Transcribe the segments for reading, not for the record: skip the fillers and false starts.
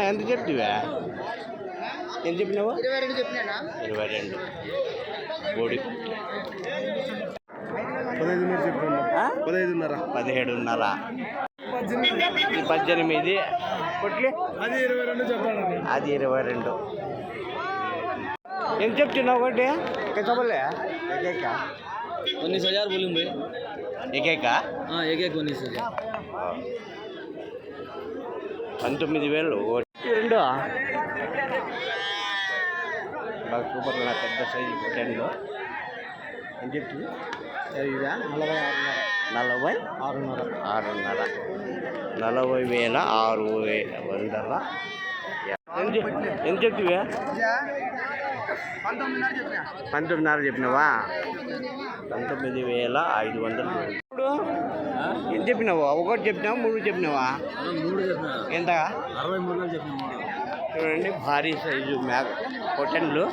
ఎంత చెప్తివా? ఎంత చెప్పినావు? 22 చెప్పినా. 22 బోడి 15 చెప్తున్నా. 15.5. 17.5 18 కొట్లే అది 22 చెప్పాలండి. అది 22 ఎంత చెప్తున్నావు ఒకటి చెప్పలే ఏకైక 19,000 बोलूं भाई. ఏకైక एक 19,000. 19,000 రెండు బాగా సూపర్ పెద్ద సైజు టెన్లో ఎంత చెప్తుంది? 46,500. 40,600 ఎంత చెప్తివా? 19,500 చెప్పినావా? 19,500 ఇప్పుడు ఎంత చెప్పినావు? ఒకటి చెప్పినావా? 3 చెప్పినావా? 3 చెప్పినా. ఎంత? 63 చెప్పినా. చూడండి భారీ సైజు మేక పొటెన్లు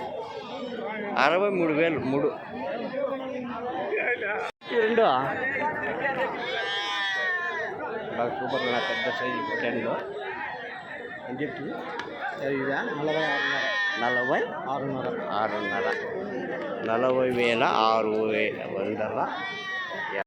63,000 3 రెండు బాగా సూపర్ పెద్ద సైజు పొటెన్లు ఎంత చెప్తుంది? 46,500. 40,600 40,600